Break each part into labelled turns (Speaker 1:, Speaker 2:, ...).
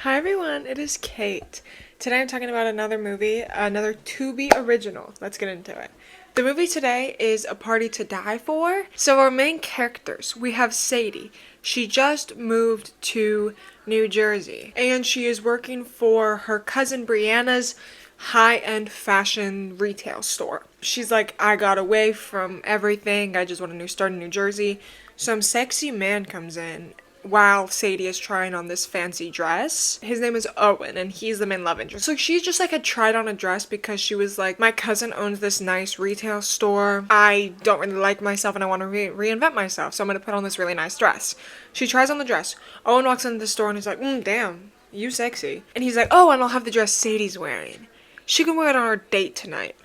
Speaker 1: Hi everyone, it is Kate. Today I'm talking about another movie, another Tubi original. Let's get into it. The movie today is A Party to Die For. So our main characters, we have Sadie. She just moved to New Jersey and she is working for her cousin Brianna's high-end fashion retail store. She's like, I got away from everything. I just want a new start in New Jersey. Some sexy man comes in while Sadie is trying on this fancy dress. His name is Owen and he's the main love interest. So she just like had tried on a dress because she was like, my cousin owns this nice retail store. I don't really like myself and I want to reinvent myself. So I'm going to put on this really nice dress. She tries on the dress. Owen walks into the store and he's like, damn, you sexy. And he's like, oh, and I'll have the dress Sadie's wearing. She can wear it on our date tonight.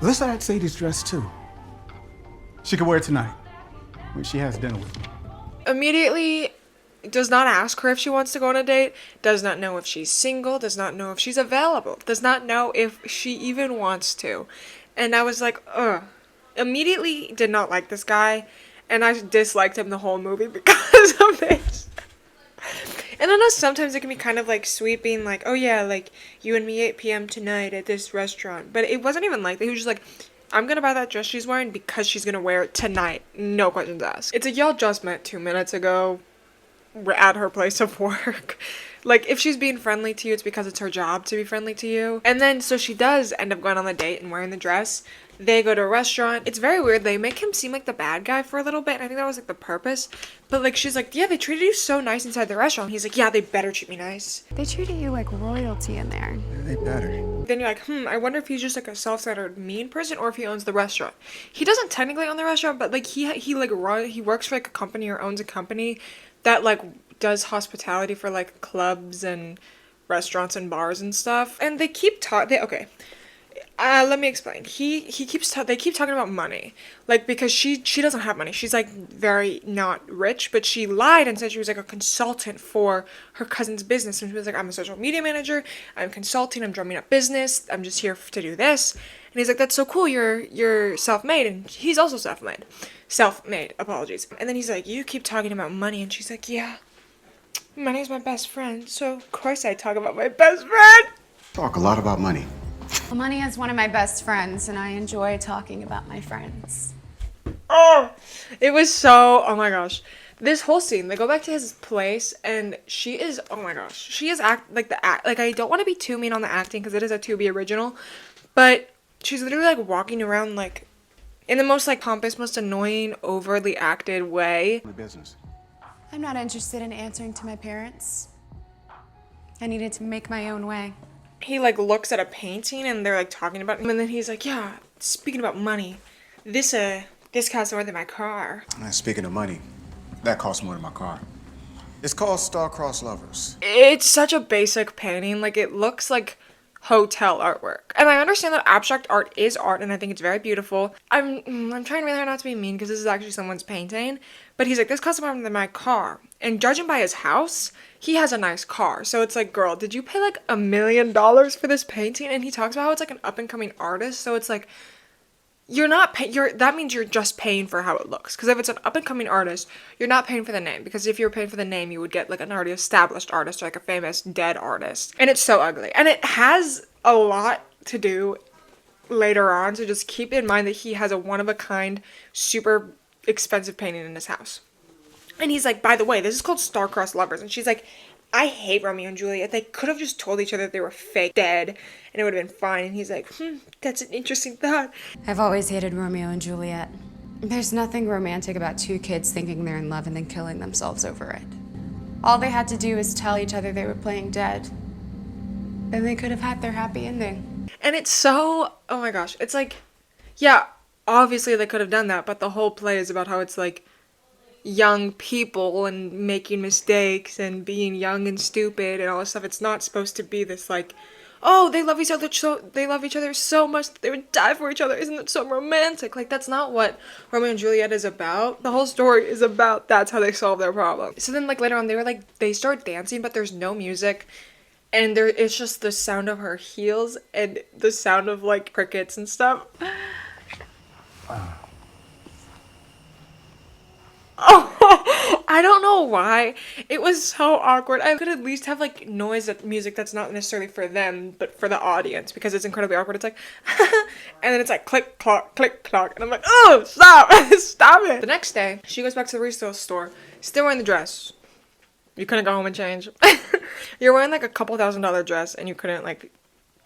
Speaker 2: Let's add Sadie's dress too. She can wear it tonight when she has dinner with me.
Speaker 1: Immediately does not ask her if she wants to go on a date, does not know if she's single, does not know if she's available, does not know if she even wants to. And I was like, ugh. Immediately did not like this guy, and I disliked him the whole movie because of this. And I know sometimes it can be kind of like sweet being like, oh yeah, like you and me 8 p.m. tonight at this restaurant. But it wasn't even like that. He was just like, I'm gonna buy that dress she's wearing because she's gonna wear it tonight. No questions asked. It's like y'all just met 2 minutes ago. We're at her place of work. Like, if she's being friendly to you, it's because it's her job to be friendly to you. And then, so she does end up going on the date and wearing the dress. They go to a restaurant. It's very weird. They make him seem like the bad guy for a little bit. And I think that was, like, the purpose. But, like, she's like, yeah, they treated you so nice inside the restaurant. He's like, yeah, they better treat me nice.
Speaker 3: They treated you like royalty in there.
Speaker 2: They better.
Speaker 1: Then you're like, I wonder if he's just, like, a self-centered mean person or if he owns the restaurant. He doesn't technically own the restaurant, but, like, he works for, like, a company or owns a company that, like, does hospitality for like clubs and restaurants and bars and stuff. And they keep let me explain. They keep talking about money. Like, because she doesn't have money. She's like very not rich, but she lied and said she was like a consultant for her cousin's business. And she was like, I'm a social media manager, I'm consulting, I'm drumming up business, I'm just here to do this. And he's like, that's so cool, you're self-made. And he's also self-made, apologies. And then he's like, you keep talking about money. And she's like, yeah, money's my best friend, so of course I talk about my best friend.
Speaker 2: Talk a lot about money.
Speaker 3: Well, money is one of my best friends, and I enjoy talking about my friends.
Speaker 1: Oh, it was so, oh my gosh. This whole scene, they go back to his place, and she is, oh my gosh, she is like I don't want to be too mean on the acting, because it is a Tubi original, but she's literally, like, walking around, like, in the most, like, pompous, most annoying, overly acted way.
Speaker 2: Business.
Speaker 3: I'm not interested in answering to my parents. I needed to make my own way.
Speaker 1: He, like, looks at a painting, and they're, like, talking about him, and then he's like, yeah, speaking about money, this costs more than my car.
Speaker 4: Speaking of money, that costs more than my car. It's called Star-Crossed Lovers.
Speaker 1: It's such a basic painting. Like, it looks like hotel artwork. And I understand that abstract art is art, and I think it's very beautiful. I'm trying really hard not to be mean, because this is actually someone's painting. But he's like, this costs more than my car. And judging by his house, he has a nice car. So it's like, girl, did you pay like $1 million for this painting? And he talks about how it's like an up-and-coming artist. So it's like, that means you're just paying for how it looks. Because if it's an up-and-coming artist, you're not paying for the name. Because if you were paying for the name, you would get like an already established artist or like a famous dead artist. And it's so ugly. And it has a lot to do later on. So just keep in mind that he has a one-of-a-kind, super expensive painting in his house. And he's like, by the way, this is called Star-Crossed Lovers. And she's like, I hate Romeo and Juliet. They could have just told each other that they were fake dead and it would have been fine. And he's like, that's an interesting thought.
Speaker 3: I've always hated Romeo and Juliet. There's nothing romantic about two kids thinking they're in love and then killing themselves over it. All they had to do was tell each other they were playing dead. Then they could have had their happy ending.
Speaker 1: And it's so, oh my gosh, it's like, yeah, obviously they could have done that, but the whole play is about how it's like young people and making mistakes and being young and stupid and all this stuff. It's not supposed to be this like, oh, they love each other so much that they would die for each other. Isn't it so romantic? Like, that's not what Romeo and Juliet is about. The whole story is about that's how they solve their problem. So then, like, later on, they start dancing, but there's no music. And it's just the sound of her heels and the sound of, like, crickets and stuff. Oh, I don't know why. It was so awkward. I could at least have like music that's not necessarily for them, but for the audience, because it's incredibly awkward. It's like, and then it's like click, clock, and I'm like, oh, stop, stop it. The next day, she goes back to the resale store, still wearing the dress. You couldn't go home and change. You're wearing like a couple $1,000 dress and you couldn't like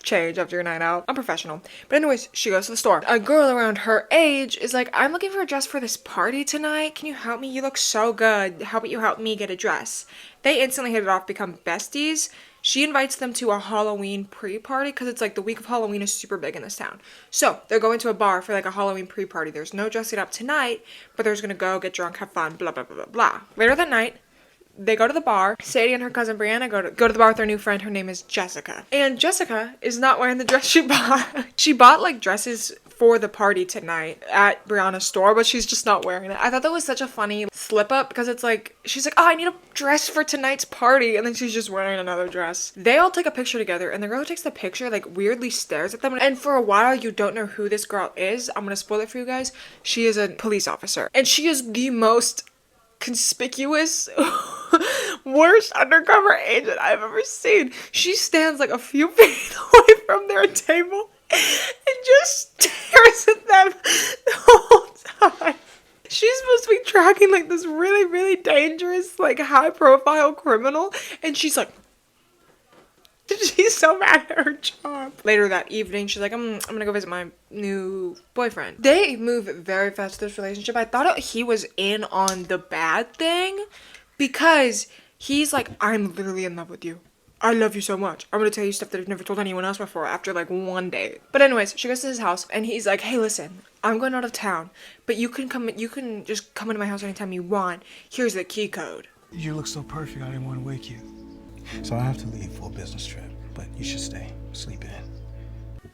Speaker 1: change after your night out. I'm professional. But anyways, she goes to the store. A girl around her age is like, I'm looking for a dress for this party tonight. Can you help me? You look so good. How about you help me get a dress? They instantly hit it off, become besties. She invites them to a Halloween pre-party because it's like the week of Halloween is super big in this town. So they're going to a bar for like a Halloween pre-party. There's no dressing up tonight, but they're just gonna go get drunk, have fun, blah, blah, blah, blah, blah. Later that night, they go to the bar. Sadie and her cousin Brianna go to the bar with their new friend. Her name is Jessica. And Jessica is not wearing the dress she bought. She bought like dresses for the party tonight at Brianna's store, but she's just not wearing it. I thought that was such a funny slip up because it's like, she's like, oh, I need a dress for tonight's party. And then she's just wearing another dress. They all take a picture together and the girl who takes the picture like weirdly stares at them. And for a while, you don't know who this girl is. I'm going to spoil it for you guys. She is a police officer and she is the most conspicuous worst undercover agent I've ever seen. She stands like a few feet away from their table and just stares at them the whole time. She's supposed to be tracking like this really, really dangerous, like high profile criminal, and she's like, she's so mad at her job. Later that evening, she's like, I'm gonna go visit my new boyfriend. They move very fast to this relationship. I thought he was in on the bad thing because he's like, I'm literally in love with you. I love you so much. I'm gonna tell you stuff that I've never told anyone else before after like one date. But anyways, she goes to his house and he's like, hey, listen, I'm going out of town, but you can just come into my house anytime you want. Here's the key code.
Speaker 2: You look so perfect, I didn't want to wake you. So I have to leave for a business trip, but you should stay. Sleep in.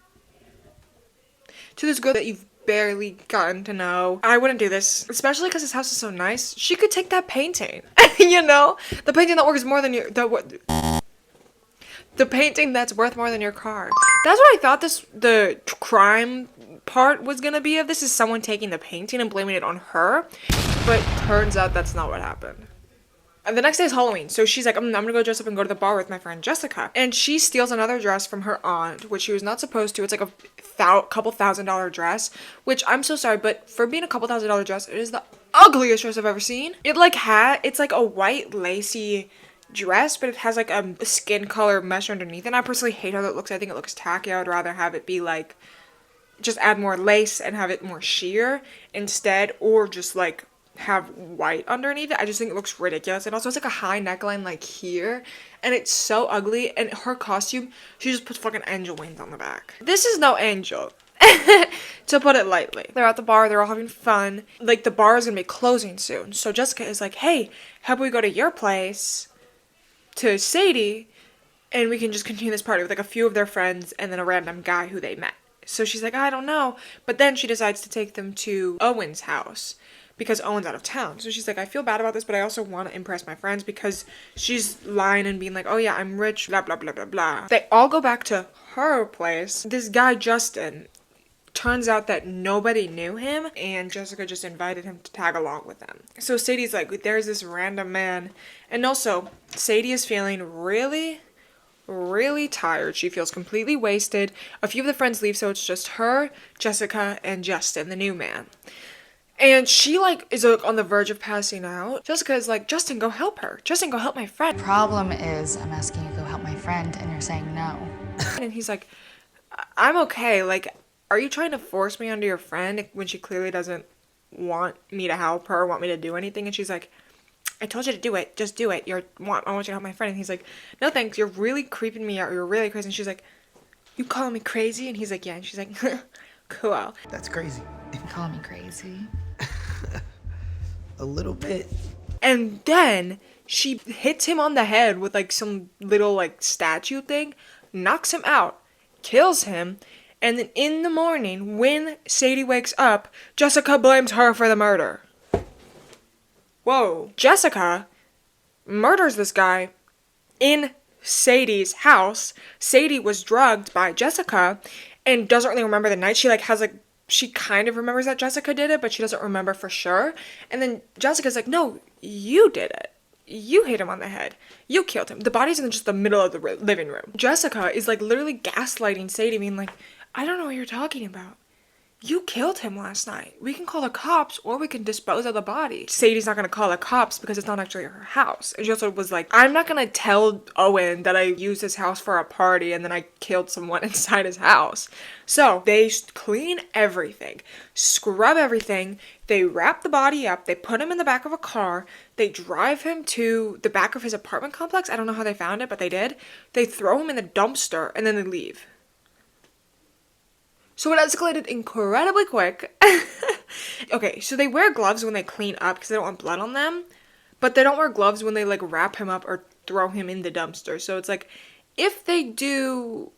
Speaker 1: To this girl that you've barely gotten to know. I wouldn't do this, especially because his house is so nice. She could take that painting, you know? The painting that works more than the painting that's worth more than your car. That's what I thought the crime part was gonna be of this, is someone taking the painting and blaming it on her, but turns out that's not what happened. And the next day is Halloween, so she's like, I'm gonna go dress up and go to the bar with my friend Jessica. And she steals another dress from her aunt, which she was not supposed to. It's like a couple $1,000 dress, which I'm so sorry, but for being a couple $1,000 dress, it is the ugliest dress I've ever seen. It's like a white lacy dress, but it has like a skin color mesh underneath, and I personally hate how that looks. I think it looks tacky. I would rather have it be like, just add more lace and have it more sheer instead, or just like have white underneath it. I just think it looks ridiculous. And also it's like a high neckline like here, and it's so ugly. And her costume, she just puts fucking angel wings on the back. This is no angel. To put it lightly. They're at the bar, they're all having fun. Like, the bar is gonna be closing soon, so Jessica is like, hey, how about we go to your place to Sadie and we can just continue this party with like a few of their friends and then a random guy who they met. So she's like, I don't know. But then she decides to take them to Owen's house because Owen's out of town. So she's like, I feel bad about this, but I also want to impress my friends, because she's lying and being like, oh yeah, I'm rich, blah, blah, blah, blah, blah. They all go back to her place. This guy, Justin, turns out that nobody knew him, and Jessica just invited him to tag along with them. So Sadie's like, there's this random man. And also, Sadie is feeling really, really tired. She feels completely wasted. A few of the friends leave, so it's just her, Jessica, and Justin, the new man. And she like is on the verge of passing out. Jessica is like, Justin, go help her. Justin, go help my friend.
Speaker 5: Problem is, I'm asking you to go help my friend, and you're saying no.
Speaker 1: And he's like, I'm okay. Like, are you trying to force me onto your friend when she clearly doesn't want me to help her, want me to do anything? And she's like, I told you to do it. Just do it. I want you to help my friend. And he's like, no thanks. You're really creeping me out. You're really crazy. And she's like, you calling me crazy? And he's like, yeah. And she's like, cool.
Speaker 6: That's crazy.
Speaker 5: You call me crazy?
Speaker 6: A little bit.
Speaker 1: And then she hits him on the head with like some little like statue thing, knocks him out, kills him. And then in the morning, when Sadie wakes up, Jessica blames her for the murder. Whoa. Jessica murders this guy in Sadie's house. Sadie was drugged by Jessica and doesn't really remember the night. She like has like she kind of remembers that Jessica did it, but she doesn't remember for sure. And then Jessica's like, no, you did it. You hit him on the head. You killed him. The body's in just the middle of the living room. Jessica is like literally gaslighting Sadie, being like, I don't know what you're talking about. You killed him last night. We can call the cops or we can dispose of the body. Sadie's not going to call the cops because it's not actually her house. And she also was like, I'm not going to tell Owen that I used his house for a party and then I killed someone inside his house. So they clean everything, scrub everything. They wrap the body up. They put him in the back of a car. They drive him to the back of his apartment complex. I don't know how they found it, but they did. They throw him in the dumpster and then they leave. So it escalated incredibly quick. Okay, so they wear gloves when they clean up because they don't want blood on them. But they don't wear gloves when they, like, wrap him up or throw him in the dumpster. So it's like, if they do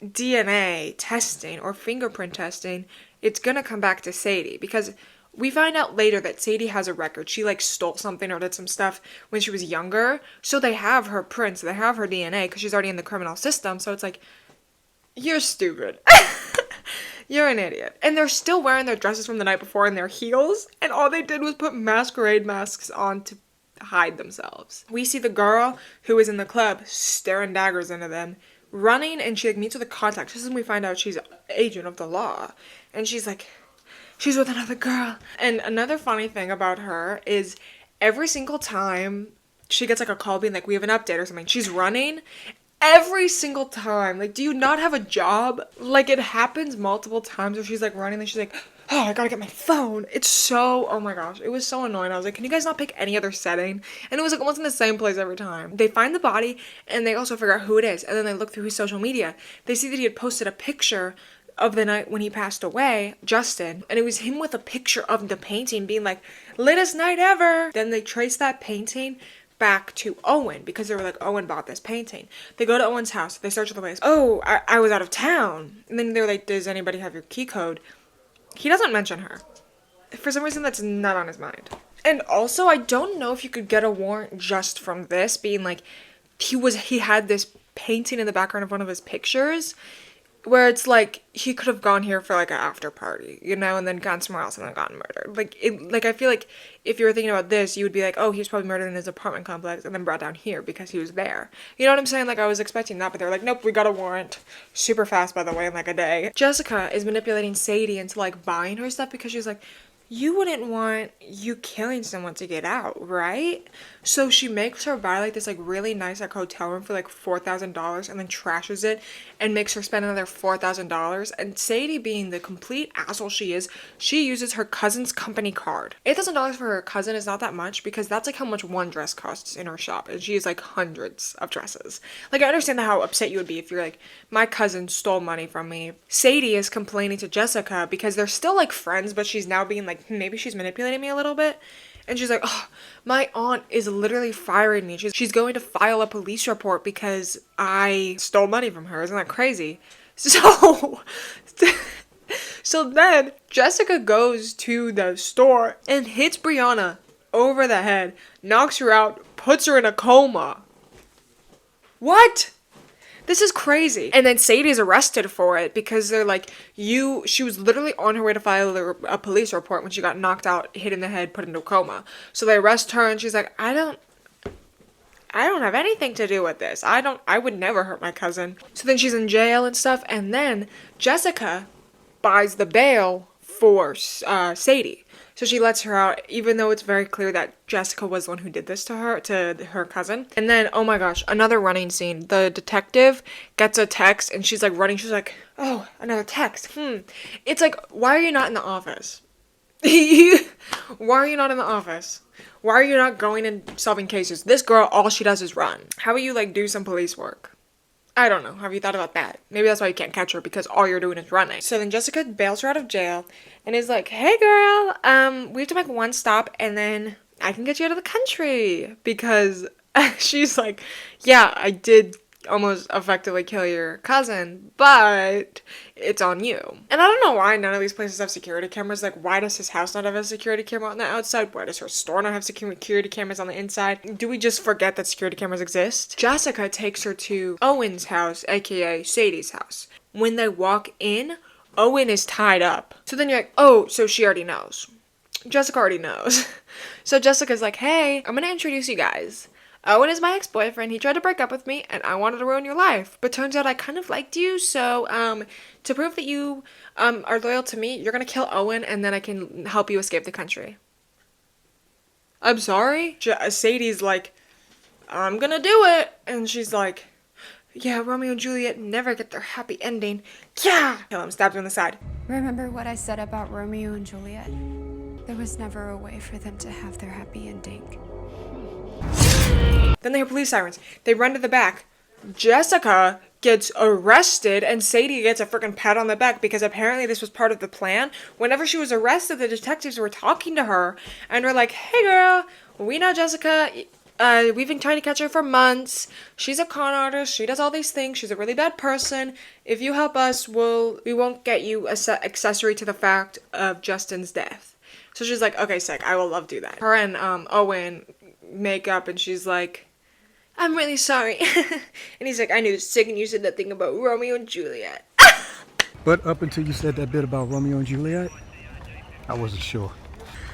Speaker 1: DNA testing or fingerprint testing, it's gonna come back to Sadie. Because we find out later that Sadie has a record. She, like, stole something or did some stuff when she was younger. So they have her prints. They have her DNA because she's already in the criminal system. So it's like, you're stupid. You're an idiot. And they're still wearing their dresses from the night before and their heels. And all they did was put masquerade masks on to hide themselves. We see the girl who is in the club staring daggers into them, running, and she like meets with a contact. This is when we find out she's an agent of the law. And she's like, she's with another girl. And another funny thing about her is every single time she gets like a call being like, we have an update or something, she's running. Every single time. Like, do you not have a job? Like, it happens multiple times where she's, like, running and she's like, oh, I gotta get my phone. It's so, oh my gosh, it was so annoying. I was like, can you guys not pick any other setting? And it was, like, almost in the same place every time. They find the body, and they also figure out who it is. And then they look through his social media. They see that he had posted a picture of the night when he passed away, Justin, and it was him with a picture of the painting being like, latest night ever. Then they trace that painting back to Owen because they were like, Owen bought this painting. They go to Owen's house. They search the place. Oh, I was out of town. And then they're like, does anybody have your key code? He doesn't mention her. For some reason, that's not on his mind. And also, I don't know if you could get a warrant just from this being like, he had this painting in the background of one of his pictures where it's like he could have gone here for like an after party, you know, and then gone somewhere else and then gotten murdered. Like I feel like if you were thinking about this, you would be like, oh, he was probably murdered in his apartment complex and then brought down here because he was there. You know what I'm saying? Like I was expecting that, but they're like, nope, we got a warrant. Super fast, by the way, in like a day. Jessica is manipulating Sadie into like buying her stuff because she's like, you wouldn't want you killing someone to get out, right? So she makes her buy like this like really nice like hotel room for like $4,000 and then trashes it and makes her spend another $4,000. And Sadie, being the complete asshole she is, she uses her cousin's company card. $8,000 for her cousin is not that much because that's like how much one dress costs in her shop, and she has like hundreds of dresses. Like I understand how upset you would be if you're like, my cousin stole money from me. Sadie is complaining to Jessica because they're still like friends, but she's now being like, maybe she's manipulating me a little bit. And she's like, oh, my aunt is literally firing me. She's going to file a police report because I stole money from her. Isn't that crazy? So, so then Jessica goes to the store and hits Brianna over the head, knocks her out, puts her in a coma. What? This is crazy. And then Sadie's arrested for it because they're like, she was literally on her way to file a police report when she got knocked out, hit in the head, put into a coma. So they arrest her and she's like, I don't have anything to do with this. I would never hurt my cousin. So then she's in jail and stuff. And then Jessica buys the bail for Sadie. So she lets her out, even though it's very clear that Jessica was the one who did this to her cousin. And then, oh my gosh, another running scene. The detective gets a text and she's like running. She's like, oh, another text. It's like, why are you not in the office? Why are you not in the office? Why are you not going and solving cases? This girl, all she does is run. How about you like do some police work? I don't know. Have you thought about that? Maybe that's why you can't catch her, because all you're doing is running. So then Jessica bails her out of jail and is like, hey girl, we have to make one stop and then I can get you out of the country. Because she's like, yeah, I did almost effectively kill your cousin, but it's on you. And I don't know why none of these places have security cameras. Like, why does his house not have a security camera on the outside? Why does her store not have security cameras on the inside? Do we just forget that security cameras exist? Jessica takes her to Owen's house, aka Sadie's house. When they walk in, Owen is tied up. So then you're like, oh, so she already knows. Jessica already knows. So Jessica's like, hey, I'm gonna introduce you guys. Owen is my ex-boyfriend. He tried to break up with me and I wanted to ruin your life. But turns out I kind of liked you. So to prove that you are loyal to me, you're gonna kill Owen and then I can help you escape the country. I'm sorry? Sadie's like, I'm gonna do it. And she's like, yeah, Romeo and Juliet never get their happy ending. Yeah! Kill him, stabbed him in the side.
Speaker 3: Remember what I said about Romeo and Juliet? There was never a way for them to have their happy ending.
Speaker 1: Then they hear police sirens. They run to the back. Jessica gets arrested and Sadie gets a freaking pat on the back because apparently this was part of the plan. Whenever she was arrested, the detectives were talking to her and were like, hey girl, we know Jessica. We've been trying to catch her for months. She's a con artist. She does all these things. She's a really bad person. If you help us, we won't get you accessory to the fact of Justin's death. So she's like, okay, sick. I will love do that. Her and Owen make up and she's like, I'm really sorry. And he's like, I knew the second you said that thing about Romeo and Juliet.
Speaker 2: But up until you said that bit about Romeo and Juliet, I wasn't sure.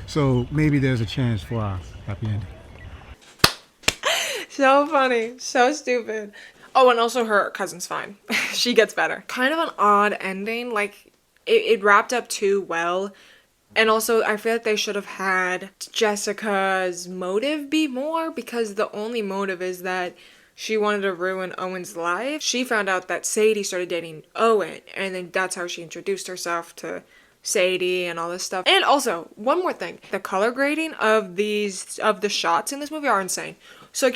Speaker 2: So maybe there's a chance for a happy ending.
Speaker 1: So funny. So stupid. Oh, and also her cousin's fine. She gets better. Kind of an odd ending. Like, it wrapped up too well. And also, I feel like they should have had Jessica's motive be more, because the only motive is that she wanted to ruin Owen's life. She found out that Sadie started dating Owen, and then that's how she introduced herself to Sadie and all this stuff. And also, one more thing. The color grading of the shots in this movie are insane. So,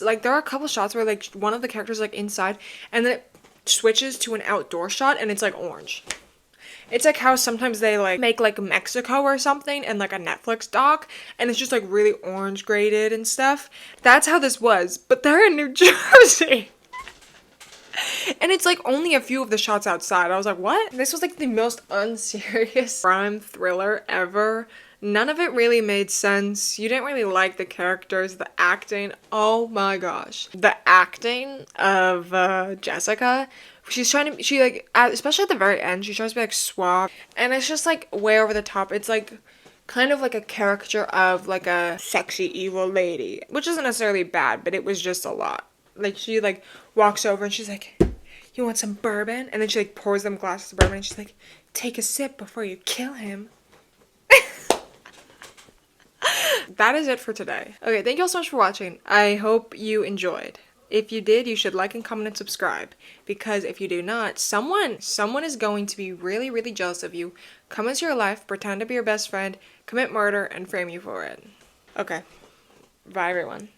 Speaker 1: like, there are a couple shots where, like, one of the characters, like, inside, and then it switches to an outdoor shot, and it's, like, orange. It's like how sometimes they like make like Mexico or something and like a Netflix doc and it's just like really orange graded and stuff. That's how this was, but they're in New Jersey. And it's like only a few of the shots outside. I was like, what? This was like the most unserious crime thriller ever. None of it really made sense. You didn't really like the characters, the acting. Oh my gosh. The acting of Jessica. She's trying to, especially at the very end, she tries to be like suave. And it's just like way over the top. It's like kind of like a caricature of like a sexy evil lady, which isn't necessarily bad, but it was just a lot. Like she like walks over and she's like, you want some bourbon? And then she like pours them glasses of bourbon and she's like, take a sip before you kill him. That is it for today. Okay, thank you all so much for watching. I hope you enjoyed. If you did, you should like and comment and subscribe, because if you do not, someone is going to be really, really jealous of you, come into your life, pretend to be your best friend, commit murder, and frame you for it. Okay. Bye, everyone.